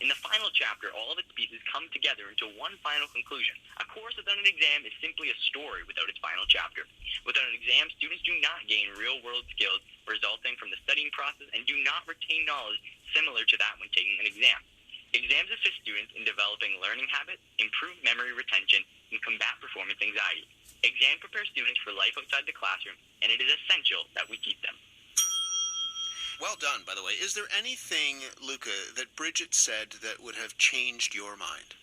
In the final chapter, all of its pieces come together into one final conclusion. A course without an exam is simply a story without its final chapter. Without an exam, students do not gain real-world skills resulting from the studying process and do not retain knowledge similar to that when taking an exam. Exams assist students in developing learning habits, improve memory retention, and combat performance anxiety. Exams prepare students for life outside the classroom, and it is essential that we keep them. Well done, by the way. Is there anything, Luca, that Bridget said that would have changed your mind?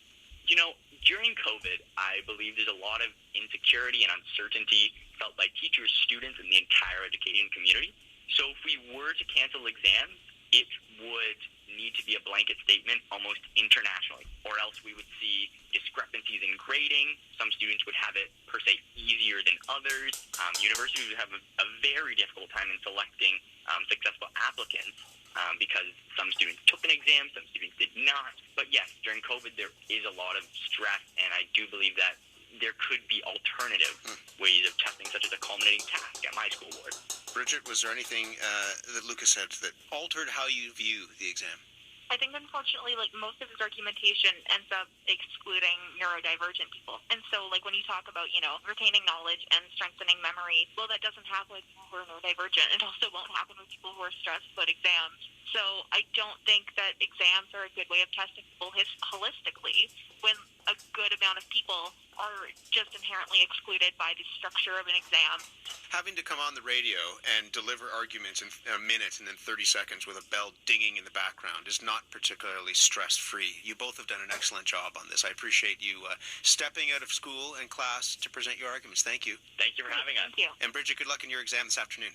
During COVID, I believe there's a lot of insecurity and uncertainty felt by teachers, students, and the entire education community. So if we were to cancel exams, it would need to be a blanket statement almost internationally, or else we would see discrepancies in grading. Some students would have it, per se, easier than others. Universities would have a very difficult time in selecting successful applicants because some students took an exam, some students did not. But yes, during COVID, there is a lot of stress, and I do believe that there could be alternative ways of testing, such as a culminating task at my school board. Bridget, was there anything that Luca said that altered how you view the exam? I think, unfortunately, most of his argumentation ends up excluding neurodivergent people. And so, when you talk about, retaining knowledge and strengthening memory, well, that doesn't happen with people who are neurodivergent. It also won't happen with people who are stressed about exams. So I don't think that exams are a good way of testing people holistically when a good amount of people are just inherently excluded by the structure of an exam. Having to come on the radio and deliver arguments in a minute and then 30 seconds with a bell dinging in the background is not particularly stress-free. You both have done an excellent job on this. I appreciate you stepping out of school and class to present your arguments. Thank you. Thank you for having us. Thank you. And Bridget, good luck in your exam this afternoon.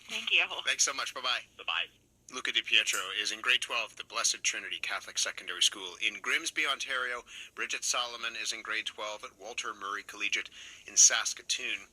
Thank you. Thanks so much. Bye-bye. Bye-bye. Luca DiPietro is in grade 12 at the Blessed Trinity Catholic Secondary School in Grimsby, Ontario. Bridget Solomon is in grade 12 at Walter Murray Collegiate in Saskatoon.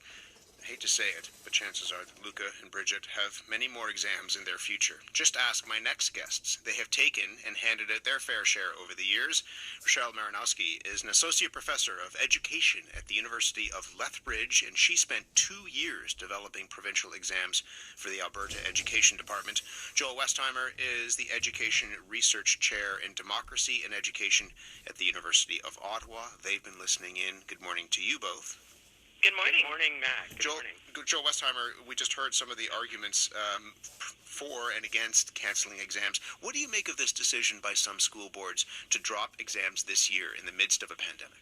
I hate to say it, but chances are that Luca and Bridget have many more exams in their future. Just ask my next guests. They have taken and handed out their fair share over the years. Rochelle Marinowski is an associate professor of education at the University of Lethbridge, and she spent 2 years developing provincial exams for the Alberta Education Department. Joel Westheimer is the Education Research Chair in Democracy and Education at the University of Ottawa. They've been listening in. Good morning to you both. Good morning. Good morning, Matt. Joel Westheimer, we just heard some of the arguments for and against canceling exams. What do you make of this decision by some school boards to drop exams this year in the midst of a pandemic?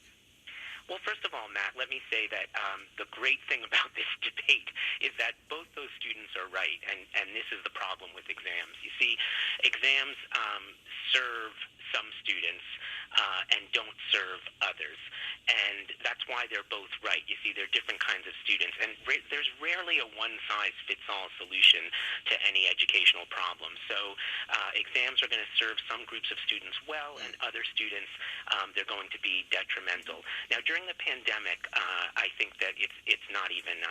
Well, first of all, Matt, let me say that the great thing about this debate is that both those students are right, and this is the problem with exams. You see, exams serve some students and don't serve others. And that's why they're both right. You see, they're different kinds of students. And there's rarely a one-size-fits-all solution to any educational problem. So exams are going to serve some groups of students well, and other students, they're going to be detrimental. Now, during the pandemic, I think that it's not even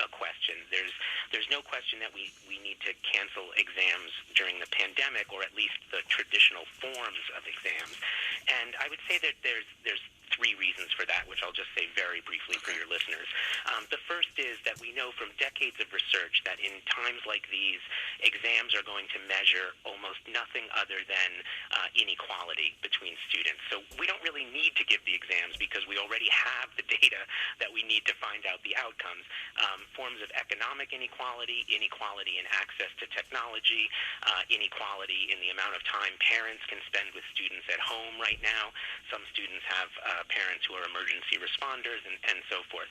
a question. There's no question that we need to cancel exams during the pandemic, or at least the traditional forms of exams. And I would say that there's 3 reasons for that, which I'll just say very briefly for your listeners. The first is that we know from decades of research that in times like these, exams are going to measure almost nothing other than inequality between students. So we don't really need to give the exams because we already have the data that we need to find out the outcomes. Forms of economic inequality, inequality in access to technology, inequality in the amount of time parents can spend with students at home right now. Some students have parents who are emergency responders and so forth.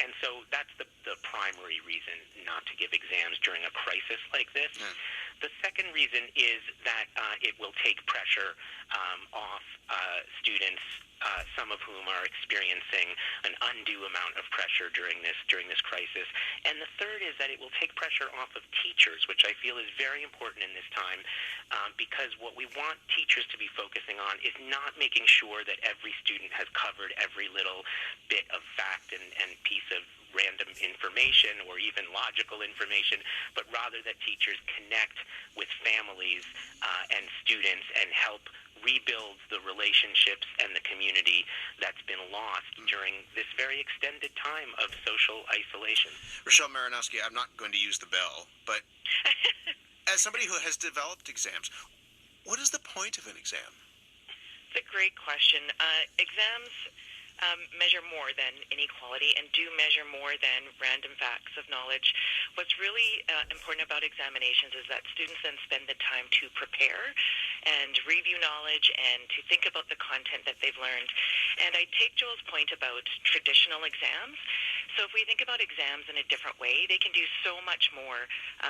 And so that's the primary reason not to give exams during a crisis like this. The second reason is that it will take pressure off students, some of whom are experiencing an undue amount of pressure during this crisis. And the third is that it will take pressure off of teachers, which I feel is very important in this time, because what we want teachers to be focusing on is not making sure that every student has covered every little bit of fact and piece of random information or even logical information, but rather that teachers connect with families and students and help rebuild the relationships and the community that's been lost during this very extended time of social isolation. Rochelle Marinowski, I'm not going to use the bell, but as somebody who has developed exams, What is the point of an exam? It's a great question. Exams measure more than inequality and do measure more than random facts of knowledge. What's really important about examinations is that students then spend the time to prepare and review knowledge and to think about the content that they've learned. And I take Joel's point about traditional exams. So if we think about exams in a different way, they can do so much more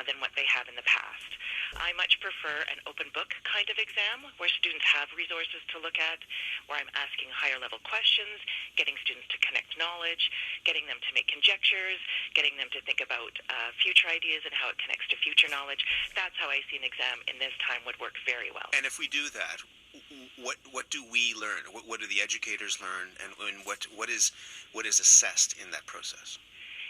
than what they have in the past. I much prefer an open book kind of exam where students have resources to look at, where I'm asking higher level questions, getting students to connect knowledge, getting them to make conjectures, getting them to think about future ideas and how it connects to future knowledge. That's how I see an exam in this time would work very well. And if we do that, what do we learn? What do the educators learn, and what is assessed in that process?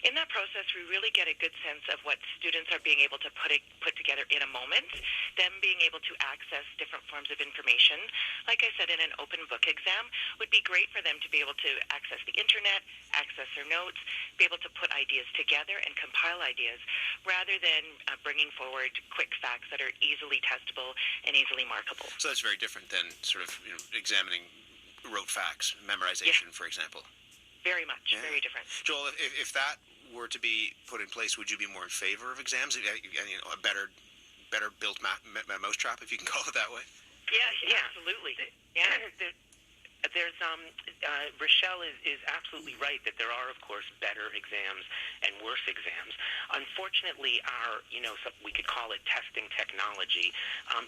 In that process, we really get a good sense of what students are being able to put together in a moment, them being able to access different forms of information. Like I said, in an open book exam, would be great for them to be able to access the internet, access their notes, be able to put ideas together and compile ideas, rather than bringing forward quick facts that are easily testable and easily markable. So that's very different than sort of examining rote facts, memorization, for example. Very much, very different. Joel, if that were to be put in place, would you be more in favor of exams? A better built mousetrap, if you can call it that way? Yeah, absolutely. Yeah. There's Rochelle is absolutely right that there are, of course, better exams and worse exams. Unfortunately, our we could call it testing technology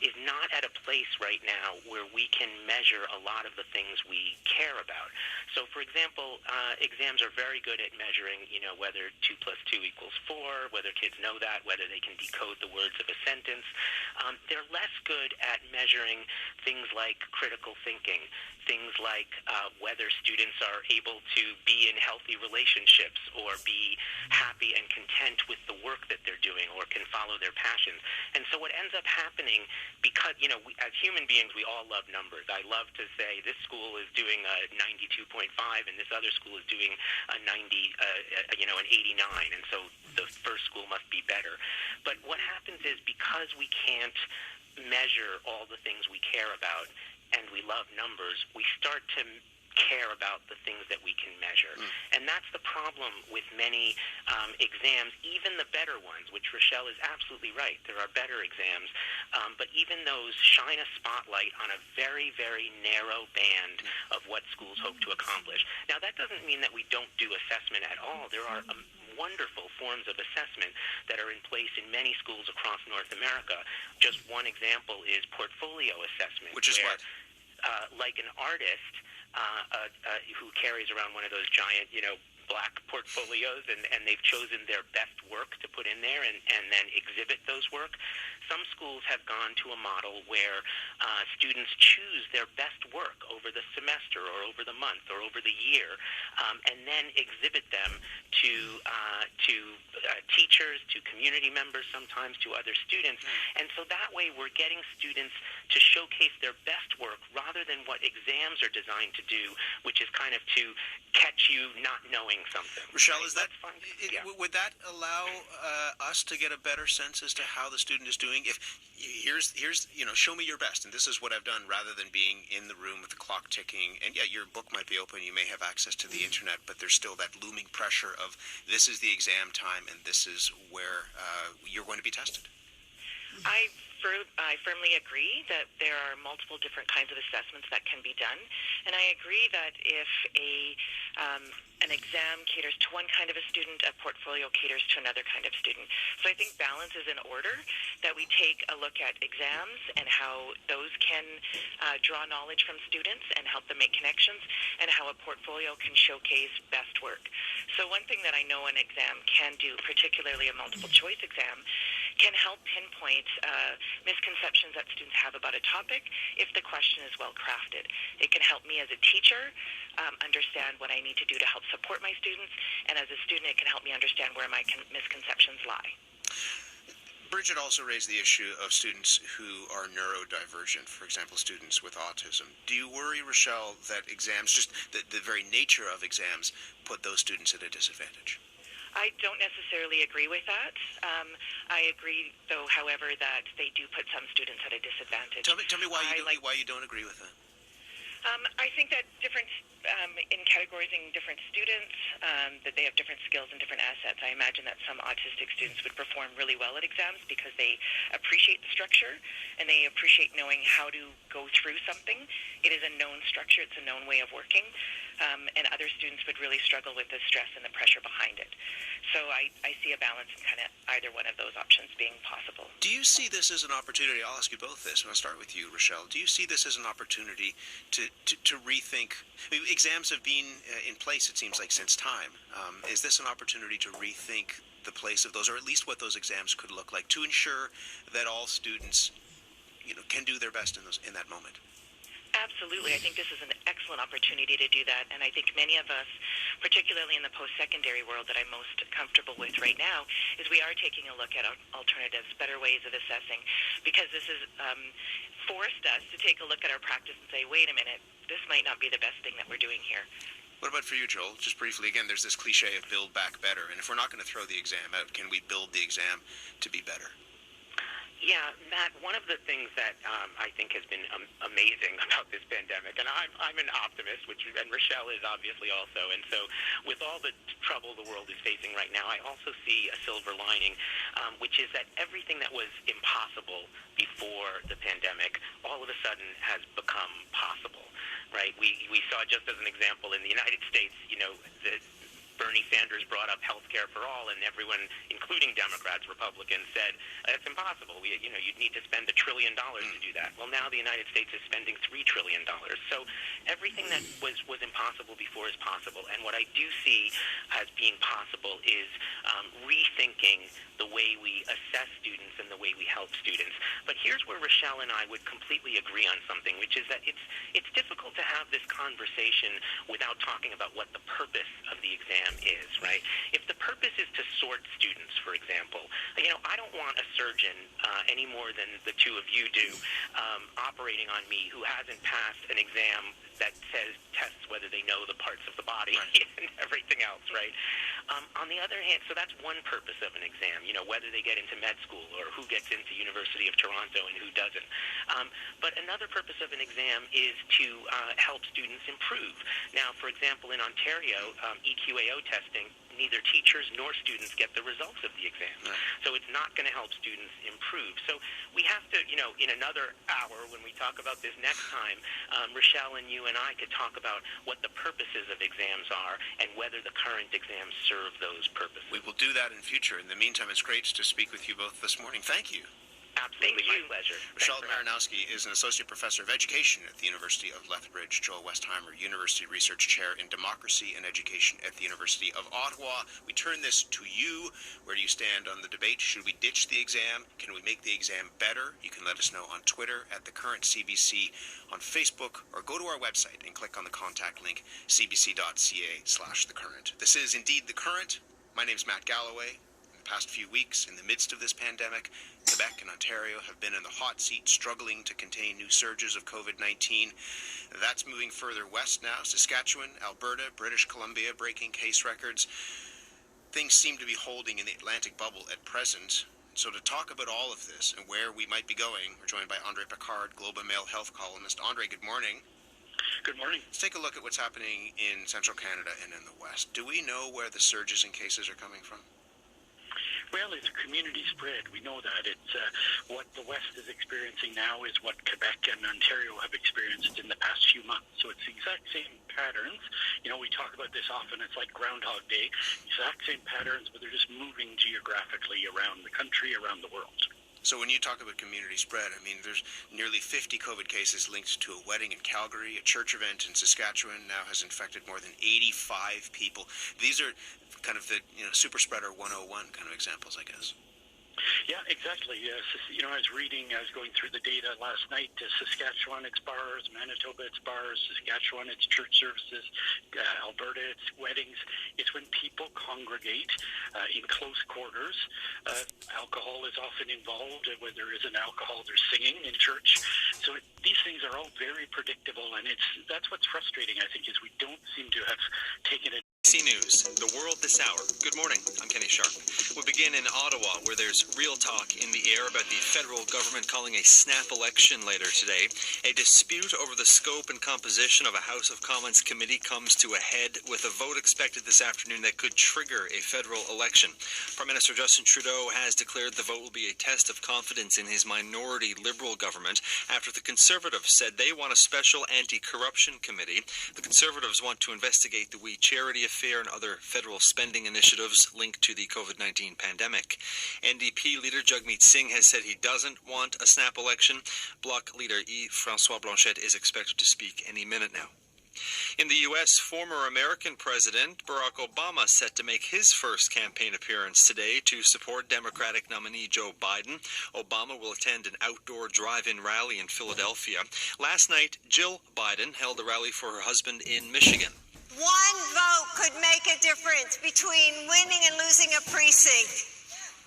is not at a place right now where we can measure a lot of the things we care about. So, for example, exams are very good at measuring, whether 2 + 2 = 4, whether kids know that, whether they can decode the words of a sentence. They're less good at measuring things like critical thinking, things like whether students are able to be in healthy relationships or be happy and content with the work that they're doing or can follow their passions. And so what ends up happening, because, as human beings, we all love numbers. I love to say this school is doing a 92.5 and this other school is doing a 90, an 89. And so the first school must be better. But what happens is because we can't measure all the things we care about, and we love numbers, we start to care about the things that we can measure. And that's the problem with many exams, even the better ones, which Rochelle is absolutely right. There are better exams, but even those shine a spotlight on a very, very narrow band of what schools hope to accomplish. Now, that doesn't mean that we don't do assessment at all. There are wonderful forms of assessment that are in place in many schools across North America. Just one example is portfolio assessment. Which is what? Like an artist who carries around one of those giant, black portfolios, and they've chosen their best work to put in there and then exhibit those work. Some schools have gone to a model where students choose their best work over the semester or over the month or over the year, and then exhibit them to teachers, to community members, sometimes to other students. And so that way we're getting students to showcase their best work rather than what exams are designed to do, which is kind of to catch you not knowing something. Rochelle, right? is that would that allow us to get a better sense as to how the student is doing? If here's show me your best, and this is what I've done, rather than being in the room with the clock ticking. And yeah, your book might be open, you may have access to the internet, but there's still that looming pressure of this is the exam time, and this is where you're going to be tested. I firmly agree that there are multiple different kinds of assessments that can be done, and I agree that if an exam caters to one kind of a student, a portfolio caters to another kind of student. So I think balance is in order, that we take a look at exams and how those can draw knowledge from students and help them make connections, and how a portfolio can showcase best work. So one thing that I know an exam can do, particularly a multiple choice exam, can help pinpoint misconceptions that students have about a topic if the question is well crafted. It can help me as a teacher understand what I need to do to help support my students, and as a student it can help me understand where my misconceptions lie. Bridget also raised the issue of students who are neurodivergent, for example, students with autism. Do you worry, Rochelle, that exams, just the very nature of exams, put those students at a disadvantage? I don't necessarily agree with that. I agree, though, however, that they do put some students at a disadvantage. Tell me why you don't agree with that. I think that in categorizing different students, that they have different skills and different assets. I imagine that some autistic students would perform really well at exams because they appreciate the structure and they appreciate knowing how to go through something. It is a known structure. It's a known way of working. And other students would really struggle with the stress and the pressure behind it. So I see a balance in kind of either one of those options being possible. Do you see this as an opportunity? I'll ask you both this. I'm going to start with you, Rochelle. Do you see this as an opportunity to rethink? I mean, exams have been in place, it seems like, since time. Is this an opportunity to rethink the place of those, or at least what those exams could look like, to ensure that all students, can do their best in that moment? Absolutely. I think this is an excellent opportunity to do that. And I think many of us, particularly in the post-secondary world that I'm most comfortable with right now, is we are taking a look at alternatives, better ways of assessing, because this has forced us to take a look at our practice and say, wait a minute, this might not be the best thing that we're doing here. What about for you, Joel? Just briefly, again, there's this cliche of build back better. And if we're not going to throw the exam out, can we build the exam to be better? Yeah, Matt, one of the things that I think has been amazing about this pandemic, and I'm an optimist, and Rochelle is obviously also, and so with all the trouble the world is facing right now, I also see a silver lining, which is that everything that was impossible before the pandemic all of a sudden has become possible, right? We saw, just as an example, in the United States, the Bernie Sanders brought up health care for all, and everyone, including Democrats, Republicans, said, it's impossible. You'd need to spend $1 trillion to do that. Well, now the United States is spending $3 trillion. So everything that was impossible before is possible. And what I do see as being possible is rethinking the way we assess students and the way we help students. But here's where Rochelle and I would completely agree on something, which is that it's difficult to have this conversation without talking about what the purpose of the exam is, right? If the purpose is to sort students, for example, I don't want a surgeon any more than the two of you do operating on me who hasn't passed an exam that tests whether they know the parts of the body and everything else, right? On the other hand, so that's one purpose of an exam, whether they get into med school or who gets into University of Toronto and who doesn't. But another purpose of an exam is to help students improve. Now, for example, in Ontario, EQAO testing, neither teachers nor students get the results of the exam. Right. So it's not going to help students improve. So we have to, in another hour when we talk about this next time, Rochelle and you and I could talk about what the purposes of exams are and whether the current exams serve those purposes. We will do that in future. In the meantime, it's great to speak with you both this morning. Thank you. Absolutely, my pleasure. Rochelle Marinowski is an Associate Professor of Education at the University of Lethbridge. Joel Westheimer, University Research Chair in Democracy and Education at the University of Ottawa. We turn this to you. Where do you stand on the debate? Should we ditch the exam? Can we make the exam better? You can let us know on Twitter at The Current CBC, on Facebook, or go to our website and click on the contact link, cbc.ca/thecurrent. This is indeed The Current. My name's Matt Galloway. Past few weeks, in the midst of this pandemic, Quebec and Ontario have been in the hot seat, struggling to contain new surges of COVID-19. That's moving further west now. Saskatchewan, Alberta, British Columbia breaking case records. Things seem to be holding in the Atlantic bubble at present. So to talk about all of this and where we might be going, we're joined by Andre Picard, Globe and Mail health columnist. Andre, good morning. Good morning. Let's take a look at what's happening in central Canada and in the west. Do we know where the surges in cases are coming from? Well, it's community spread. We know that. It's what the West is experiencing now is what Quebec and Ontario have experienced in the past few months. So it's the exact same patterns. We talk about this often. It's like Groundhog Day. Exact same patterns, but they're just moving geographically around the country, around the world. So when you talk about community spread, I mean, there's nearly 50 COVID cases linked to a wedding in Calgary. A church event in Saskatchewan now has infected more than 85 people. These are kind of the super spreader 101 kind of examples, I guess. Yeah, exactly. I was going through the data last night. Saskatchewan, it's bars. Manitoba, it's bars. Saskatchewan, it's church services. Alberta, it's weddings. It's when people congregate in close quarters. Alcohol is often involved. Where there isn't alcohol, there's singing in church. So these things are all very predictable, and that's what's frustrating, I think, is we don't seem to have taken it News, the world this hour. Good morning, I'm Kenny Sharp. We begin in Ottawa, where there's real talk in the air about the federal government calling a snap election later today. A dispute over the scope and composition of a House of Commons committee comes to a head, with a vote expected this afternoon that could trigger a federal election. Prime Minister Justin Trudeau has declared the vote will be a test of confidence in his minority Liberal government after the Conservatives said they want a special anti-corruption committee. The Conservatives want to investigate the We Charity Affair and other federal spending initiatives linked to the COVID-19 pandemic. NDP leader Jagmeet Singh has said he doesn't want a snap election. Bloc leader Yves-François Blanchet is expected to speak any minute now. In the U.S., former American President Barack Obama set to make his first campaign appearance today to support Democratic nominee Joe Biden. Obama will attend an outdoor drive-in rally in Philadelphia. Last night, Jill Biden held a rally for her husband in Michigan. One vote could make a difference between winning and losing a precinct.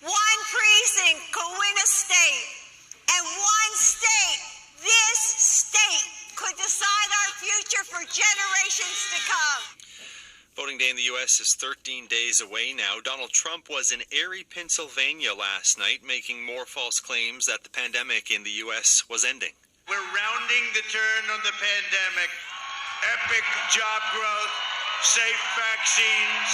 One precinct could win a state. And one state, this state, could decide our future for generations to come. Voting day in the U.S. is 13 days away now. Donald Trump was in Erie, Pennsylvania last night, making more false claims that the pandemic in the U.S. was ending. We're rounding the turn on the pandemic. Epic job growth, safe vaccines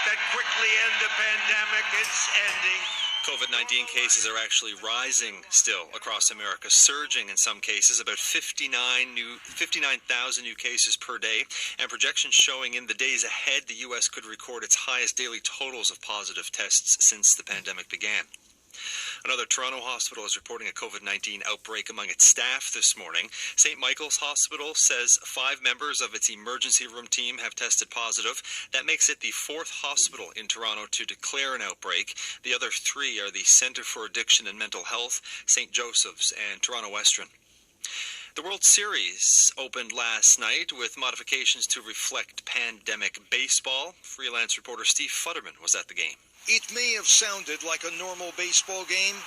that quickly end the pandemic. It's ending. COVID-19 cases are actually rising still across America, surging in some cases, about 59,000 new cases per day, and projections showing in the days ahead the U.S. could record its highest daily totals of positive tests since the pandemic began. Another Toronto hospital is reporting a COVID-19 outbreak among its staff this morning. St. Michael's Hospital says 5 members of its emergency room team have tested positive. That makes it the 4th hospital in Toronto to declare an outbreak. The other 3 are the Centre for Addiction and Mental Health, St. Joseph's, and Toronto Western. The World Series opened last night with modifications to reflect pandemic baseball. Freelance reporter Steve Futterman was at the game. It may have sounded like a normal baseball game,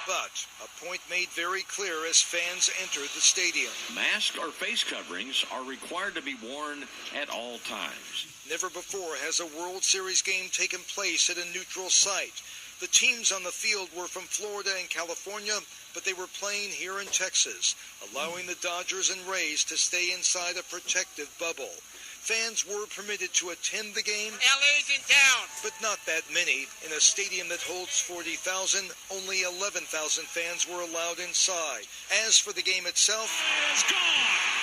but a point made very clear as fans entered the stadium. Masks or face coverings are required to be worn at all times. Never before has a World Series game taken place at a neutral site. The teams on the field were from Florida and California, but they were playing here in Texas, allowing the Dodgers and Rays to stay inside a protective bubble. Fans were permitted to attend the game, LA's in town, but not that many. In a stadium that holds 40,000, only 11,000 fans were allowed inside. As for the game itself,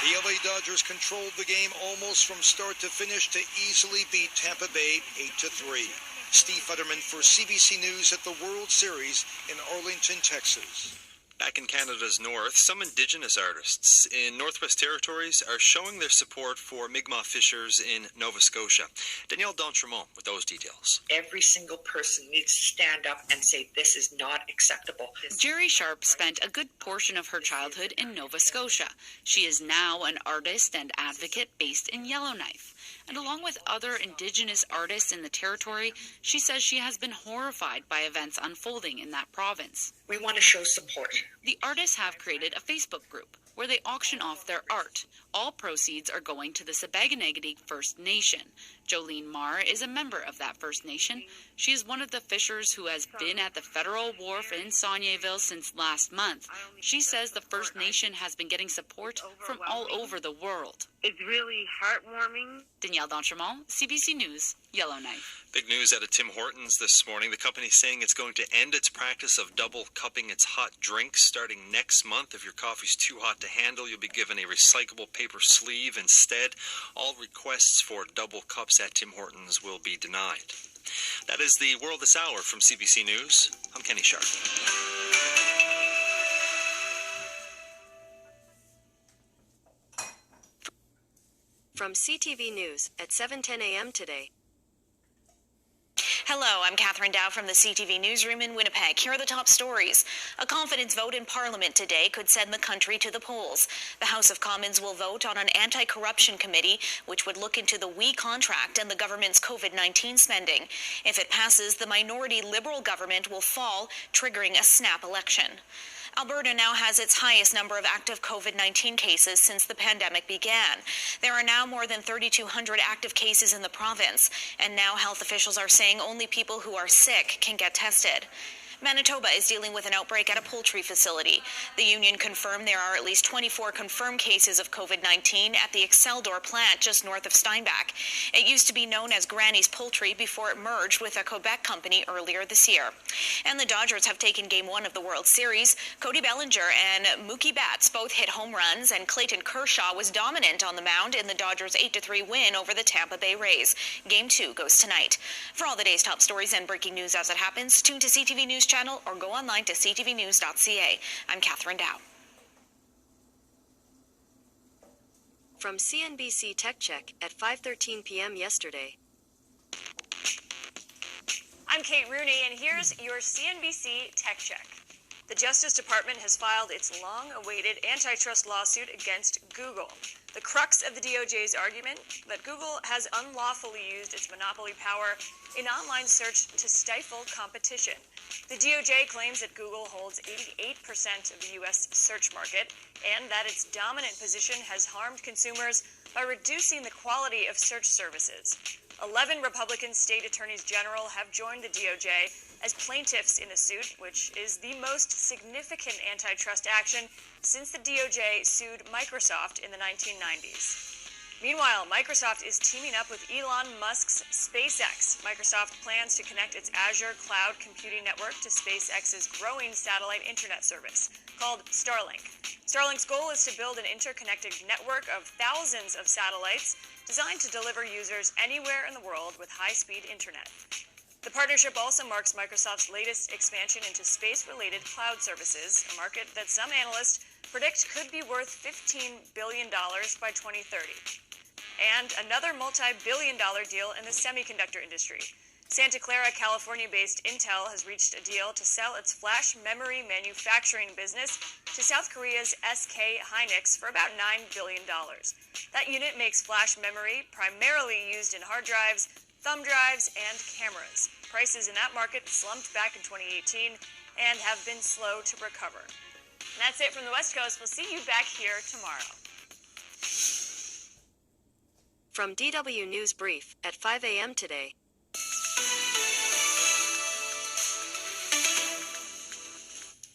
the LA Dodgers controlled the game almost from start to finish to easily beat Tampa Bay 8-3. Steve Futterman for CBC News at the World Series in Arlington, Texas. Back in Canada's north, some Indigenous artists in Northwest Territories are showing their support for Mi'kmaq fishers in Nova Scotia. Danielle D'Entremont with those details. Every single person needs to stand up and say this is not acceptable. Jerry Sharp spent a good portion of her childhood in Nova Scotia. She is now an artist and advocate based in Yellowknife. And along with other Indigenous artists in the territory, she says she has been horrified by events unfolding in that province. We want to show support. The artists have created a Facebook group where they auction off their art. All proceeds are going to the Sipekne'katik First Nation. Jolene Marr is a member of that First Nation. She is one of the fishers who has been at the federal wharf in Saulniéville since last month. She says the First Nation has been getting support from all over the world. It's really heartwarming. Danielle D'Entremont, CBC News, Yellowknife. Big news out of Tim Hortons this morning. The company saying it's going to end its practice of double cupping its hot drinks starting next month. If your coffee's too hot to handle, you'll be given a recyclable paper sleeve instead. All requests for double cups at Tim Hortons will be denied. That is the World This Hour from CBC News. I'm Kenny Sharp. From CTV News at 7:10 a.m. today. Hello, I'm Catherine Dow from the CTV Newsroom in Winnipeg. Here are the top stories. A confidence vote in Parliament today could send the country to the polls. The House of Commons will vote on an anti-corruption committee, which would look into the WE contract and the government's COVID-19 spending. If it passes, the minority Liberal government will fall, triggering a snap election. Alberta now has its highest number of active COVID-19 cases since the pandemic began. There are now more than 3,200 active cases in the province, and now health officials are saying only people who are sick can get tested. Manitoba is dealing with an outbreak at a poultry facility. The union confirmed there are at least 24 confirmed cases of COVID-19 at the Exceldor plant just north of Steinbach. It used to be known as Granny's Poultry before it merged with a Quebec company earlier this year. And the Dodgers have taken Game 1 of the World Series. Cody Bellinger and Mookie Betts both hit home runs, and Clayton Kershaw was dominant on the mound in the Dodgers' 8-3 win over the Tampa Bay Rays. Game 2 goes tonight. For all the day's top stories and breaking news as it happens, tune to CTV News Channel or go online to ctvnews.ca. I'm Catherine Dow. From CNBC Tech Check at 5:13 p.m. yesterday. I'm Kate Rooney, and here's your CNBC Tech Check. The Justice Department has filed its long-awaited antitrust lawsuit against Google. The crux of the DOJ's argument that Google has unlawfully used its monopoly power in online search to stifle competition. The DOJ claims that Google holds 88% of the U.S. search market and that its dominant position has harmed consumers by reducing the quality of search services. 11 Republican state attorneys general have joined the DOJ as plaintiffs in the suit, which is the most significant antitrust action since the DOJ sued Microsoft in the 1990s. Meanwhile, Microsoft is teaming up with Elon Musk's SpaceX. Microsoft plans to connect its Azure cloud computing network to SpaceX's growing satellite internet service called Starlink. Starlink's goal is to build an interconnected network of thousands of satellites designed to deliver users anywhere in the world with high-speed internet. The partnership also marks Microsoft's latest expansion into space-related cloud services, a market that some analysts predict could be worth $15 billion by 2030. And another multi-billion-dollar deal in the semiconductor industry. Santa Clara, California-based Intel has reached a deal to sell its flash memory manufacturing business to South Korea's SK Hynix for about $9 billion. That unit makes flash memory primarily used in hard drives, thumb drives, and cameras. Prices in that market slumped back in 2018 and have been slow to recover. And that's it from the West Coast. We'll see you back here tomorrow. From DW News Brief at 5 a.m. today.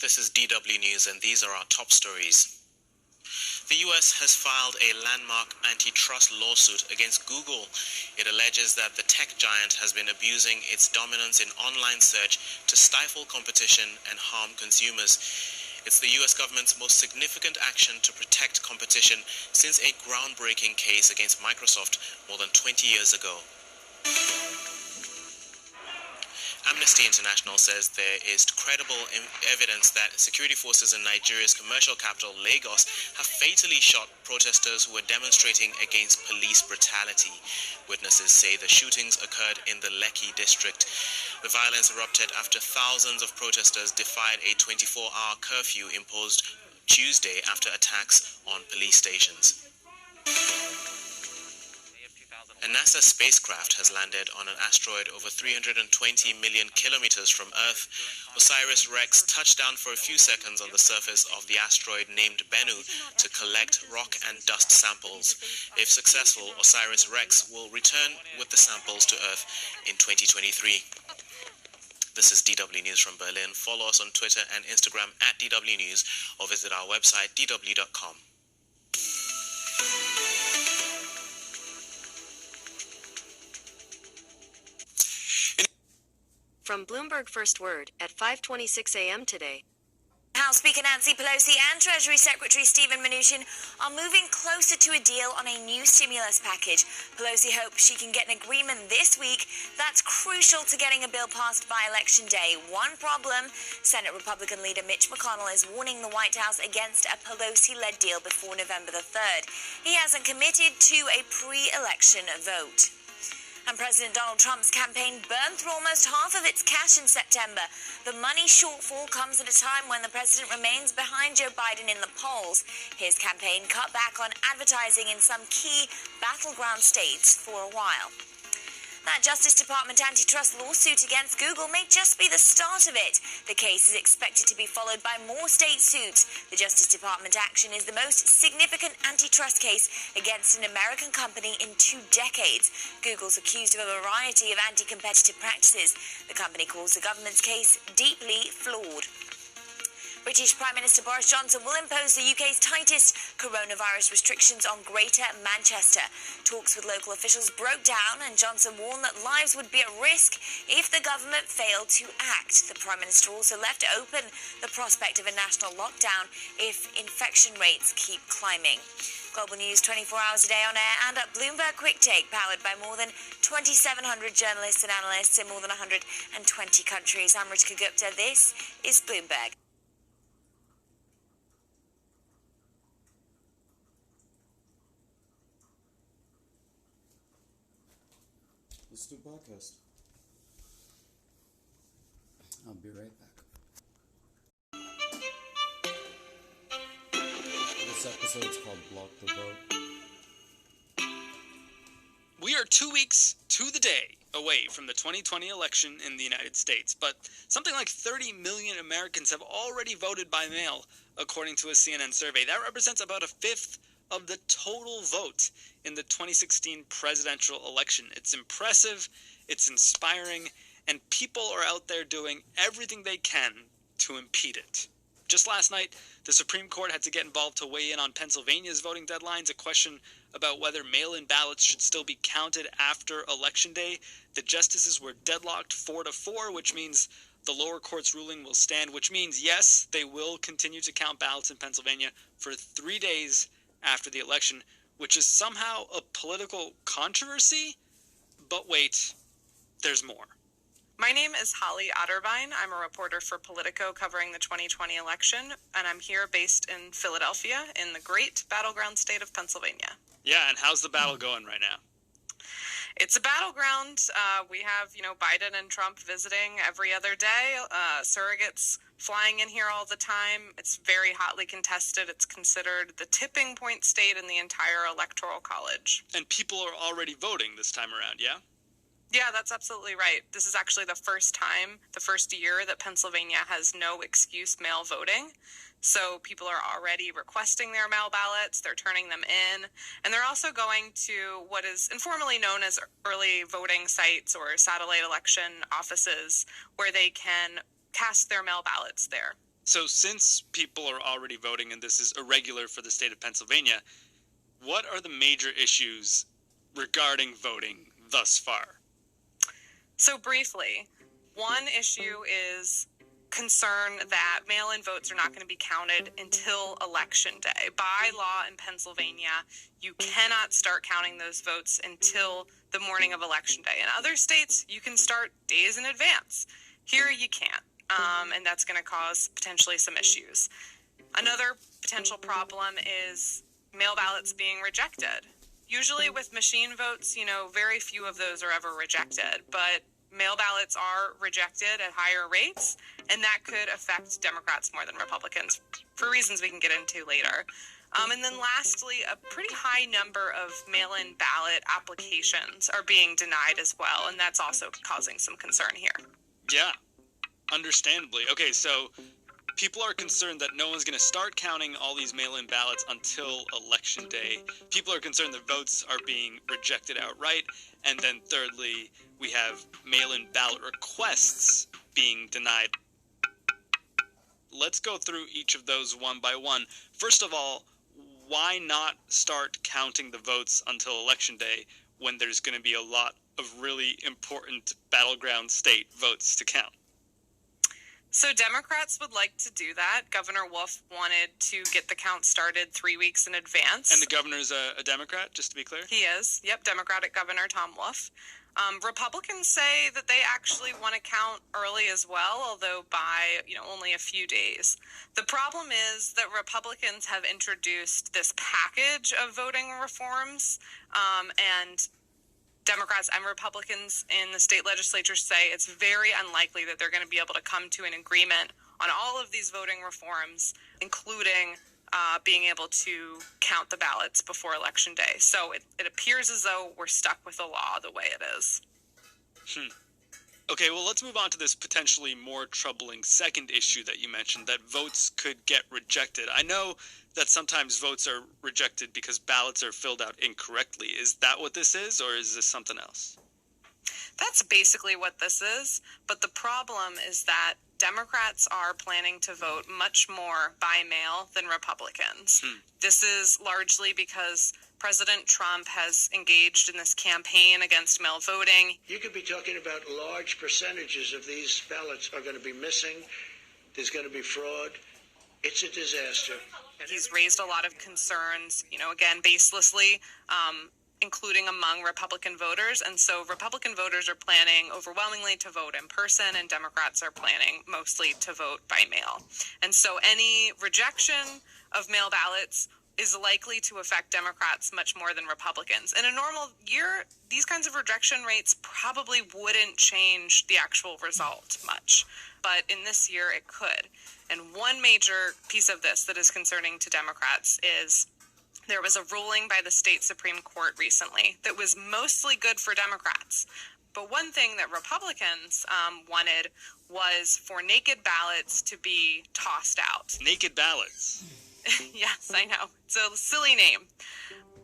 This is DW News, and these are our top stories. The U.S. has filed a landmark antitrust lawsuit against Google. It alleges that the tech giant has been abusing its dominance in online search to stifle competition and harm consumers. It's the U.S. government's most significant action to protect competition since a groundbreaking case against Microsoft more than 20 years ago. Amnesty International says there is credible evidence that security forces in Nigeria's commercial capital, Lagos, have fatally shot protesters who were demonstrating against police brutality. Witnesses say the shootings occurred in the Lekki district. The violence erupted after thousands of protesters defied a 24-hour curfew imposed Tuesday after attacks on police stations. A NASA spacecraft has landed on an asteroid over 320 million kilometers from Earth. OSIRIS-REx touched down for a few seconds on the surface of the asteroid named Bennu to collect rock and dust samples. If successful, OSIRIS-REx will return with the samples to Earth in 2023. This is DW News from Berlin. Follow us on Twitter and Instagram at DW News or visit our website dw.com. From Bloomberg First Word at 5:26 a.m. today. House Speaker Nancy Pelosi and Treasury Secretary Steven Mnuchin are moving closer to a deal on a new stimulus package. Pelosi hopes she can get an agreement this week. That's crucial to getting a bill passed by Election Day. One problem, Senate Republican leader Mitch McConnell is warning the White House against a Pelosi-led deal before November the 3rd. He hasn't committed to a pre-election vote. And President Donald Trump's campaign burned through almost half of its cash in September. The money shortfall comes at a time when the president remains behind Joe Biden in the polls. His campaign cut back on advertising in some key battleground states for a while. That Justice Department antitrust lawsuit against Google may just be the start of it. The case is expected to be followed by more state suits. The Justice Department action is the most significant antitrust case against an American company in 2 decades. Google's accused of a variety of anti-competitive practices. The company calls the government's case deeply flawed. British Prime Minister Boris Johnson will impose the UK's tightest coronavirus restrictions on Greater Manchester. Talks with local officials broke down, and Johnson warned that lives would be at risk if the government failed to act. The Prime Minister also left open the prospect of a national lockdown if infection rates keep climbing. Global News 24 hours a day on air and at Bloomberg Quick Take, powered by more than 2,700 journalists and analysts in more than 120 countries. I'm Ritika Gupta. This is Bloomberg. Let's do a podcast. I'll be right back. This episode's called Block the Vote. We are 2 weeks to the day away from the 2020 election in the United States, but something like 30 million Americans have already voted by mail, according to a CNN survey. That represents about a fifth of the total vote in the 2016 presidential election. It's impressive, it's inspiring, and people are out there doing everything they can to impede it. Just last night, the Supreme Court had to get involved to weigh in on Pennsylvania's voting deadlines, a question about whether mail-in ballots should still be counted after Election Day. The justices were deadlocked 4-4, which means the lower court's ruling will stand, which means, yes, they will continue to count ballots in Pennsylvania for 3 days after the election, which is somehow a political controversy. But wait, there's more. My name is Holly Otterbein. I'm a reporter for Politico covering the 2020 election, and I'm here based in Philadelphia in the great battleground state of Pennsylvania. Yeah, and how's the battle going right now? It's a battleground. We have, Biden and Trump visiting every other day, surrogates flying in here all the time. It's very hotly contested. It's considered the tipping point state in the entire electoral college. And people are already voting this time around, yeah? Yeah, that's absolutely right. This is actually the first year that Pennsylvania has no excuse mail voting. So people are already requesting their mail ballots, they're turning them in, and they're also going to what is informally known as early voting sites or satellite election offices where they can cast their mail ballots there. So since people are already voting and this is irregular for the state of Pennsylvania, what are the major issues regarding voting thus far? So briefly, one issue is concern that mail-in votes are not going to be counted until Election Day. By law in Pennsylvania, you cannot start counting those votes until the morning of Election Day. In other states, you can start days in advance. Here, you can't, and that's going to cause potentially some issues. Another potential problem is mail ballots being rejected. Usually with machine votes, very few of those are ever rejected, but mail ballots are rejected at higher rates, and that could affect Democrats more than Republicans for reasons we can get into later. And then lastly, a pretty high number of mail-in ballot applications are being denied as well, and that's also causing some concern here. Yeah, understandably. Okay, so people are concerned that no one's going to start counting all these mail-in ballots until Election Day. People are concerned that votes are being rejected outright. And then thirdly, we have mail-in ballot requests being denied. Let's go through each of those one by one. First of all, why not start counting the votes until Election Day when there's going to be a lot of really important battleground state votes to count? So Democrats would like to do that. Governor Wolf wanted to get the count started 3 weeks in advance. And the governor's a Democrat, just to be clear? He is. Yep, Democratic Governor Tom Wolf. Republicans say that they actually want to count early as well, although by, only a few days. The problem is that Republicans have introduced this package of voting reforms, and Democrats and Republicans in the state legislature say it's very unlikely that they're going to be able to come to an agreement on all of these voting reforms, including being able to count the ballots before Election Day. So it appears as though we're stuck with the law the way it is. Okay, well, let's move on to this potentially more troubling second issue that you mentioned, that votes could get rejected. I know that sometimes votes are rejected because ballots are filled out incorrectly. Is that what this is, or is this something else? That's basically what this is, but the problem is that Democrats are planning to vote much more by mail than Republicans. This is largely because President Trump has engaged in this campaign against mail voting. You could be talking about large percentages of these ballots are going to be missing. There's going to be fraud. It's a disaster. He's raised a lot of concerns, again, baselessly, including among Republican voters. And so Republican voters are planning overwhelmingly to vote in person, and Democrats are planning mostly to vote by mail. And so any rejection of mail ballots is likely to affect Democrats much more than Republicans. In a normal year, these kinds of rejection rates probably wouldn't change the actual result much. But in this year, it could. And one major piece of this that is concerning to Democrats is there was a ruling by the state Supreme Court recently that was mostly good for Democrats. But one thing that Republicans wanted was for naked ballots to be tossed out. Naked ballots? Yes, I know. It's a silly name.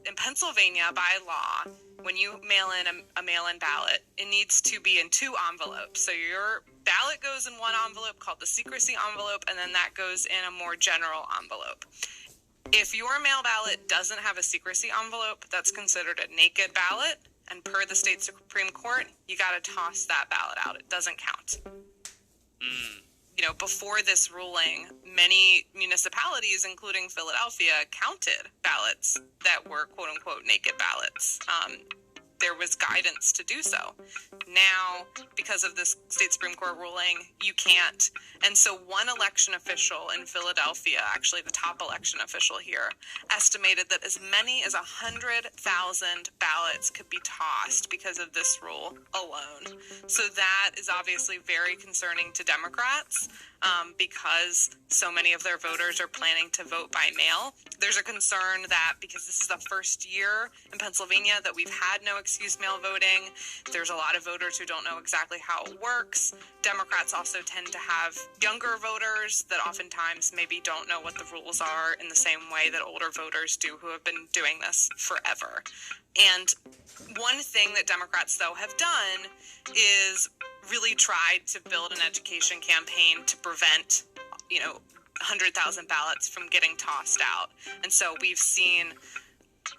In Pennsylvania, by law, when you mail in a mail-in ballot, it needs to be in 2 envelopes. So your ballot goes in one envelope called the secrecy envelope, and then that goes in a more general envelope. If your mail ballot doesn't have a secrecy envelope, that's considered a naked ballot, and per the state Supreme Court, you got to toss that ballot out. It doesn't count. Before this ruling, many municipalities, including Philadelphia, counted ballots that were quote-unquote naked ballots. There was guidance to do so. Now, because of this state Supreme Court ruling, you can't. And so one election official in Philadelphia, actually the top election official here, estimated that as many as 100,000 ballots could be tossed because of this rule alone. So that is obviously very concerning to Democrats because so many of their voters are planning to vote by mail. There's a concern that because this is the first year in Pennsylvania that we've had no excuse mail voting, there's a lot of voters who don't know exactly how it works. Democrats also tend to have younger voters that oftentimes maybe don't know what the rules are in the same way that older voters do who have been doing this forever. And one thing that Democrats, though, have done is really tried to build an education campaign to prevent, 100,000 ballots from getting tossed out. And so we've seen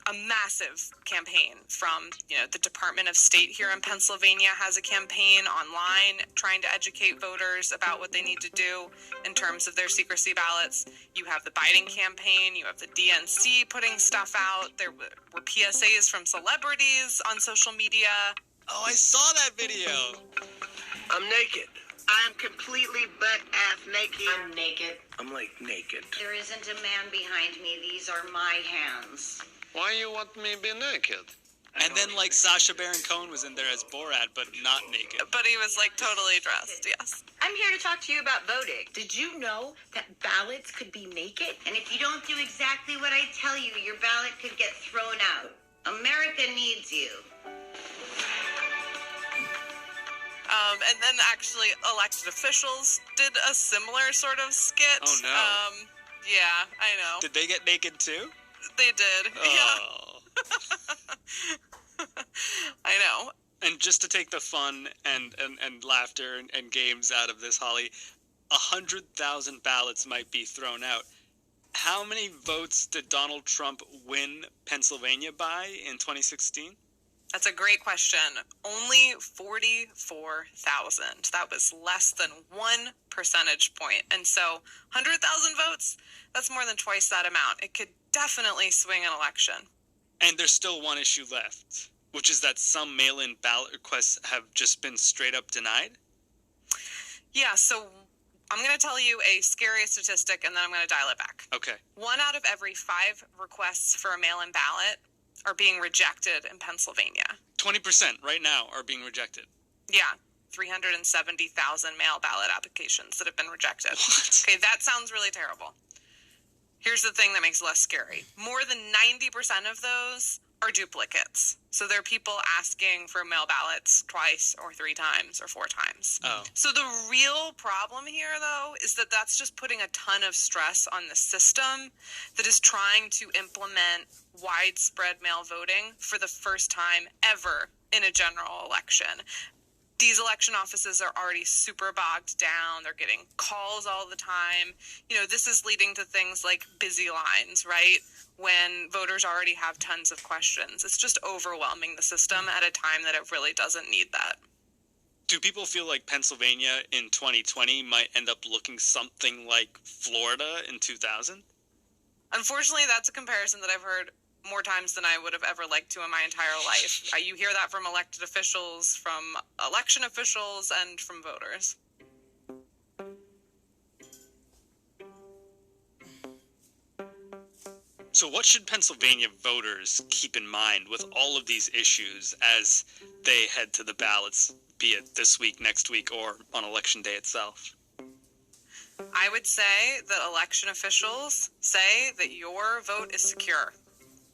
a massive campaign from, the Department of State here in Pennsylvania has a campaign online trying to educate voters about what they need to do in terms of their secrecy ballots. You have the Biden campaign, you have the DNC putting stuff out. There were PSAs from celebrities on social media. Oh, I saw that video. I'm naked. I'm completely butt-ass naked. I'm naked. I'm like naked. There isn't a man behind me. These are my hands. Why you want me to be naked? And then, Sacha Baron Cohen was in there as Borat, but not naked. But he was, totally dressed, yes. I'm here to talk to you about voting. Did you know that ballots could be naked? And if you don't do exactly what I tell you, your ballot could get thrown out. America needs you. And then actually elected officials did a similar sort of skit. Oh, no. Yeah, I know. Did they get naked too? They did. Oh. Yeah. I know. And just to take the fun and laughter and games out of this, Holly, 100,000 ballots might be thrown out. How many votes did Donald Trump win Pennsylvania by in 2016? That's a great question. Only 44,000. That was less than 1 percentage point. And so 100,000 votes, that's more than twice that amount. It could definitely swing an election. And there's still one issue left, which is that some mail-in ballot requests have just been straight up denied? Yeah, so I'm going to tell you a scary statistic, and then I'm going to dial it back. Okay. 1 out of every 5 requests for a mail-in ballot are being rejected in Pennsylvania. 20% right now are being rejected. Yeah, 370,000 mail ballot applications that have been rejected. What? Okay, that sounds really terrible. Here's the thing that makes it less scary. More than 90% of those are duplicates. So they're people asking for mail ballots twice or 3 times or 4 times. Oh. So the real problem here, though, is that that's just putting a ton of stress on the system that is trying to implement widespread mail voting for the first time ever in a general election. These election offices are already super bogged down. They're getting calls all the time. This is leading to things like busy lines, right? When voters already have tons of questions. It's just overwhelming the system at a time that it really doesn't need that. Do people feel like Pennsylvania in 2020 might end up looking something like Florida in 2000? Unfortunately, that's a comparison that I've heard more times than I would have ever liked to in my entire life. You hear that from elected officials, from election officials, and from voters. So what should Pennsylvania voters keep in mind with all of these issues as they head to the ballots, be it this week, next week, or on Election Day itself? I would say that election officials say that your vote is secure.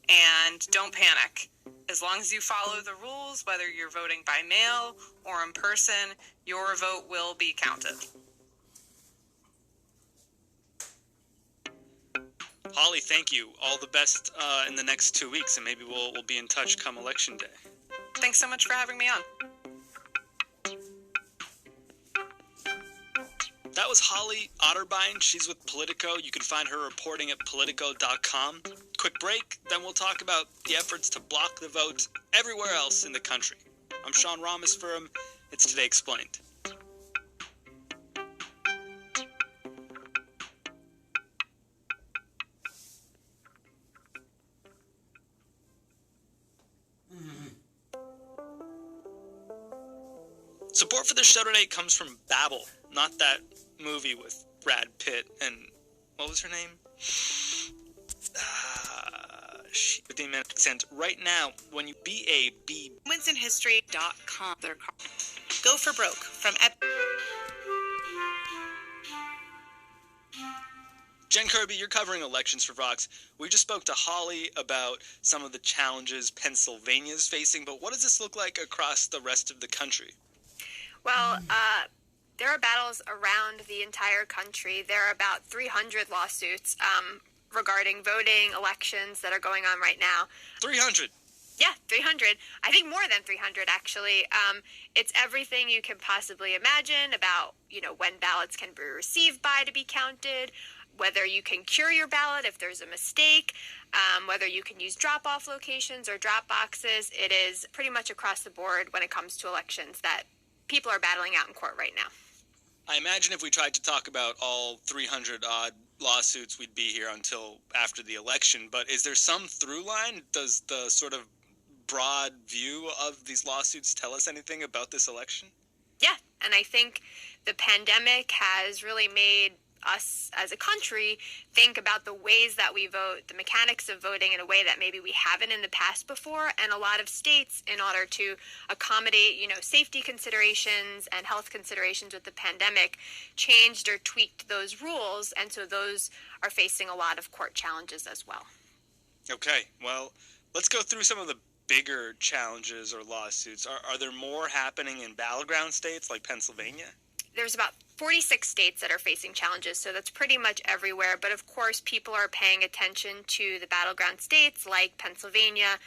And don't panic. As long as you follow the rules, whether you're voting by mail or in person, your vote will be counted. Holly, thank you. All the best in the next 2 weeks, and maybe we'll be in touch come Election Day. Thanks so much for having me on. That was Holly Otterbein. She's with Politico. You can find her reporting at Politico.com. Quick break, then we'll talk about the efforts to block the vote everywhere else in the country. I'm Sean Rameswaram. It's Today Explained. Support for the show today comes from Babel, not that movie with Brad Pitt and what was her name? With the accent. Right now, when you BAB. Momentsinhistory.com. Go for broke from Jen Kirby, you're covering elections for Vox. We just spoke to Holly about some of the challenges Pennsylvania's facing, but what does this look like across the rest of the country? Well, there are battles around the entire country. There are about 300 lawsuits regarding voting, elections that are going on right now. 300? Yeah, 300. I think more than 300, actually. It's everything you can possibly imagine about, when ballots can be received by to be counted, whether you can cure your ballot if there's a mistake, whether you can use drop-off locations or drop boxes. It is pretty much across the board when it comes to elections that people are battling out in court right now. I imagine if we tried to talk about all 300-odd lawsuits, we'd be here until after the election. But is there some through line? Does the sort of broad view of these lawsuits tell us anything about this election? Yeah, and I think the pandemic has really made us as a country think about the ways that we vote, the mechanics of voting in a way that maybe we haven't in the past before. And a lot of states, in order to accommodate, safety considerations and health considerations with the pandemic, changed or tweaked those rules. And so those are facing a lot of court challenges as well. Okay, well, let's go through some of the bigger challenges or lawsuits. Are there more happening in battleground states like Pennsylvania? There's about 46 states that are facing challenges, so that's pretty much everywhere. But of course, people are paying attention to the battleground states like Pennsylvania,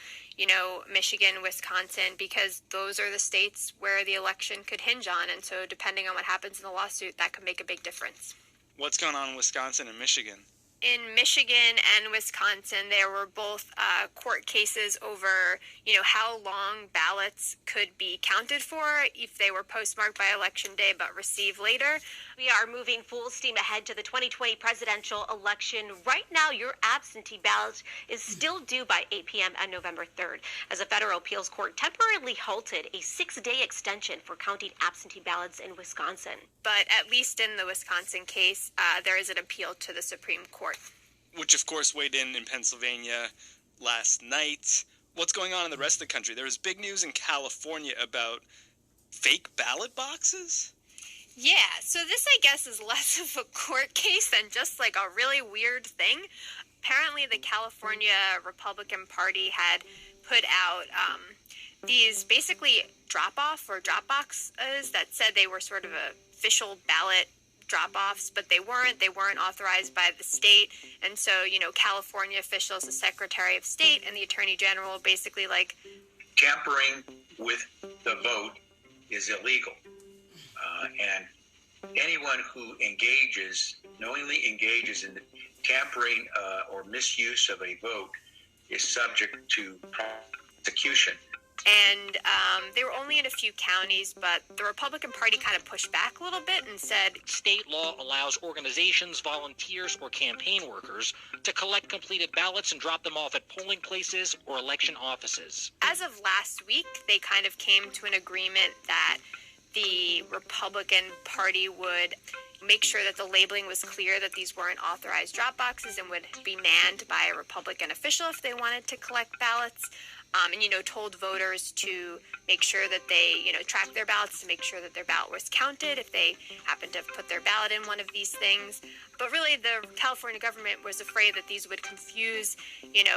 Michigan, Wisconsin, because those are the states where the election could hinge on. And so depending on what happens in the lawsuit, that could make a big difference. What's going on in Wisconsin and Michigan? In Michigan and Wisconsin, there were both court cases over, how long ballots could be counted for if they were postmarked by Election Day but received later. We are moving full steam ahead to the 2020 presidential election. Right now, your absentee ballot is still due by 8 p.m. on November 3rd, as a federal appeals court temporarily halted a 6-day extension for counting absentee ballots in Wisconsin. But at least in the Wisconsin case, there is an appeal to the Supreme Court. Which, of course, weighed in Pennsylvania last night. What's going on in the rest of the country? There was big news in California about fake ballot boxes? Yeah, so this, I guess, is less of a court case than just like a really weird thing. Apparently, the California Republican Party had put out these basically drop-off or drop-boxes that said they were sort of official ballot drop-offs, but they weren't. They weren't authorized by the state. And so, California officials, the Secretary of State and the Attorney General basically like... Tampering with the vote is illegal. And anyone who knowingly engages in the tampering or misuse of a vote is subject to prosecution. And they were only in a few counties, but the Republican Party kind of pushed back a little bit and said... State law allows organizations, volunteers, or campaign workers to collect completed ballots and drop them off at polling places or election offices. As of last week, they kind of came to an agreement that the Republican Party would make sure that the labeling was clear that these weren't authorized drop boxes and would be manned by a Republican official if they wanted to collect ballots. And, told voters to make sure that they, track their ballots to make sure that their ballot was counted if they happened to have put their ballot in one of these things. But really, the California government was afraid that these would confuse,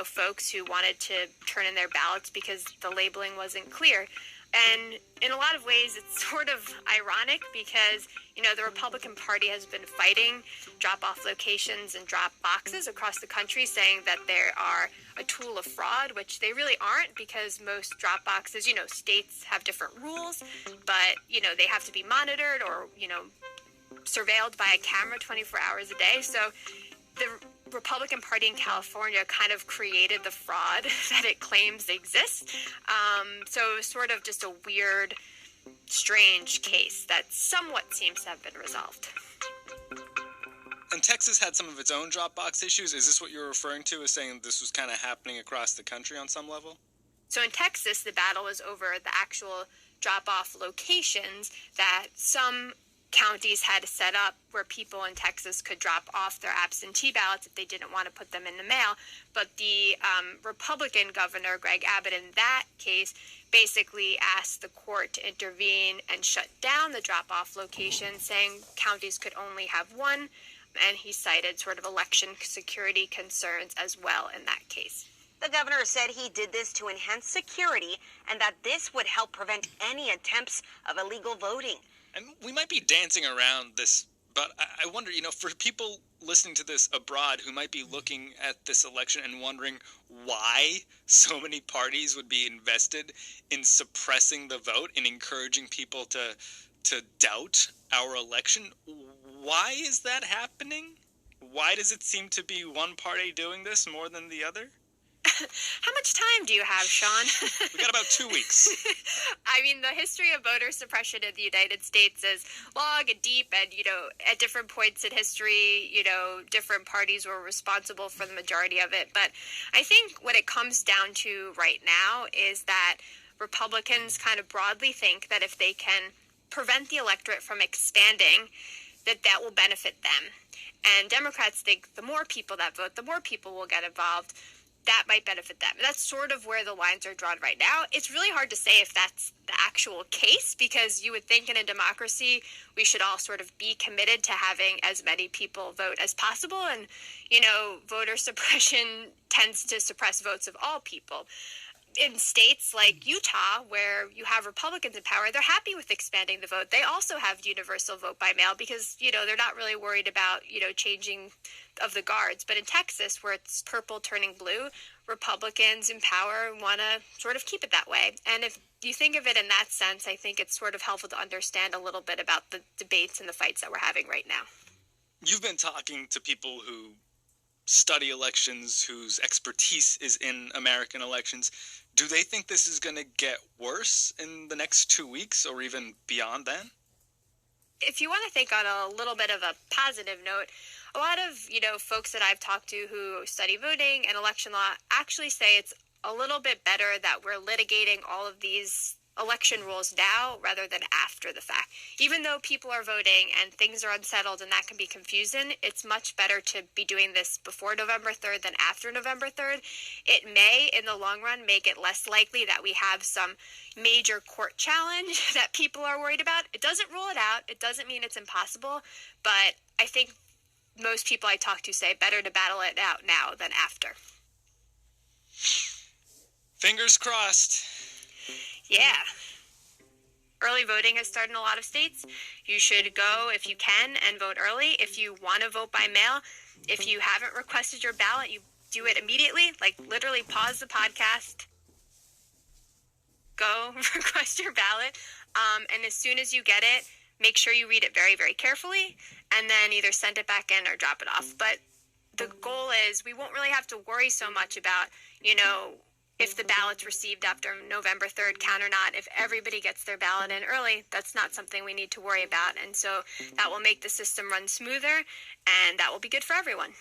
folks who wanted to turn in their ballots because the labeling wasn't clear. And in a lot of ways, it's sort of ironic because, the Republican Party has been fighting drop-off locations and drop boxes across the country, saying that they are a tool of fraud, which they really aren't because most drop boxes, states have different rules, but, they have to be monitored or, surveilled by a camera 24 hours a day. So the Republican Party in California kind of created the fraud that it claims exists. So it was sort of just a weird, strange case that somewhat seems to have been resolved. And Texas had some of its own Dropbox issues. Is this what you're referring to as saying this was kind of happening across the country on some level? So in Texas, the battle was over the actual drop-off locations that some counties had set up where people in Texas could drop off their absentee ballots if they didn't want to put them in the mail. But the Republican governor, Greg Abbott, in that case, basically asked the court to intervene and shut down the drop-off location, saying counties could only have one. And he cited sort of election security concerns as well in that case. The governor said he did this to enhance security and that this would help prevent any attempts of illegal voting. And we might be dancing around this, but I wonder, for people listening to this abroad who might be looking at this election and wondering why so many parties would be invested in suppressing the vote and encouraging people to doubt our election, why is that happening? Why does it seem to be one party doing this more than the other? How much time do you have, Sean? We got about 2 weeks. I mean, the history of voter suppression in the United States is long and deep, and, at different points in history, different parties were responsible for the majority of it. But I think what it comes down to right now is that Republicans kind of broadly think that if they can prevent the electorate from expanding, that will benefit them. And Democrats think the more people that vote, the more people will get involved. That might benefit them. That's sort of where the lines are drawn right now. It's really hard to say if that's the actual case because you would think in a democracy we should all sort of be committed to having as many people vote as possible. And, voter suppression tends to suppress votes of all people. In states like Utah, where you have Republicans in power, they're happy with expanding the vote. They also have universal vote by mail because, they're not really worried about, changing of the guards. But in Texas, where it's purple turning blue, Republicans in power want to sort of keep it that way. And if you think of it in that sense, I think it's sort of helpful to understand a little bit about the debates and the fights that we're having right now. You've been talking to people who study elections, whose expertise is in American elections. Do they think this is going to get worse in the next 2 weeks or even beyond then? If you want to think on a little bit of a positive note, a lot of, folks that I've talked to who study voting and election law actually say it's a little bit better that we're litigating all of these election rules now rather than after the fact. Even though people are voting and things are unsettled and that can be confusing, it's much better to be doing this before November 3rd than after November 3rd. It may, in the long run, make it less likely that we have some major court challenge that people are worried about. It doesn't rule it out. It doesn't mean it's impossible, but I think most people I talk to say better to battle it out now than after. Fingers crossed. Yeah. Early voting has started in a lot of states. You should go, if you can, and vote early. If you want to vote by mail, if you haven't requested your ballot, you do it immediately. Like, literally pause the podcast, go request your ballot, and as soon as you get it, make sure you read it very, very carefully, and then either send it back in or drop it off. But the goal is we won't really have to worry so much about, if the ballots received after November 3rd count or not. If everybody gets their ballot in early, that's not something we need to worry about. And so that will make the system run smoother, and that will be good for everyone.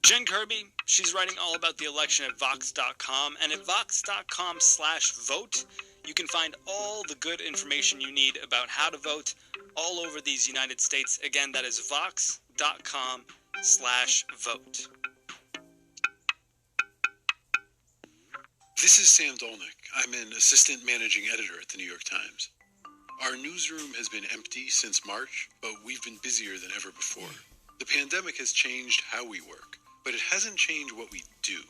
Jen Kirby, she's writing all about the election at Vox.com, and at Vox.com/vote, you can find all the good information you need about how to vote all over these United States. Again, that is Vox.com/vote. This is Sam Dolnick. I'm an assistant managing editor at the New York Times. Our newsroom has been empty since March, but we've been busier than ever before. The pandemic has changed how we work, but it hasn't changed what we do.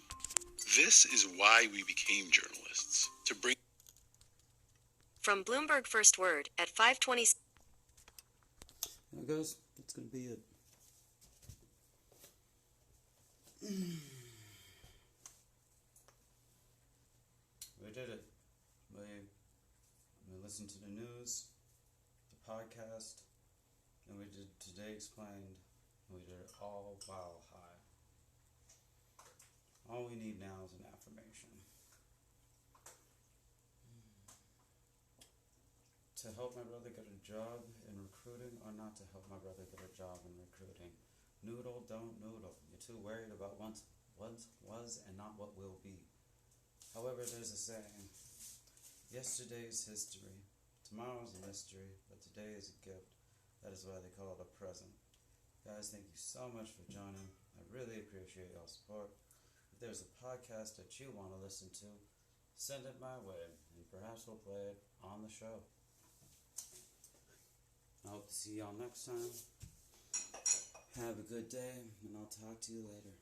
This is why we became journalists, to bring... From Bloomberg First Word at 5:20. There it goes. That's going to be it. We did it. We listened to the news, the podcast, and we did Today Explained. We did it all while high. All we need now is an affirmation. To help my brother get a job in recruiting, or not to help my brother get a job in recruiting? Noodle, don't noodle. You're too worried about what was and not what will be. However, there's a saying, yesterday's history, tomorrow's a mystery, but today is a gift. That is why they call it a present. Guys, thank you so much for joining. I really appreciate y'all's support. If there's a podcast that you want to listen to, send it my way, and perhaps we'll play it on the show. I hope to see y'all next time. Have a good day, and I'll talk to you later.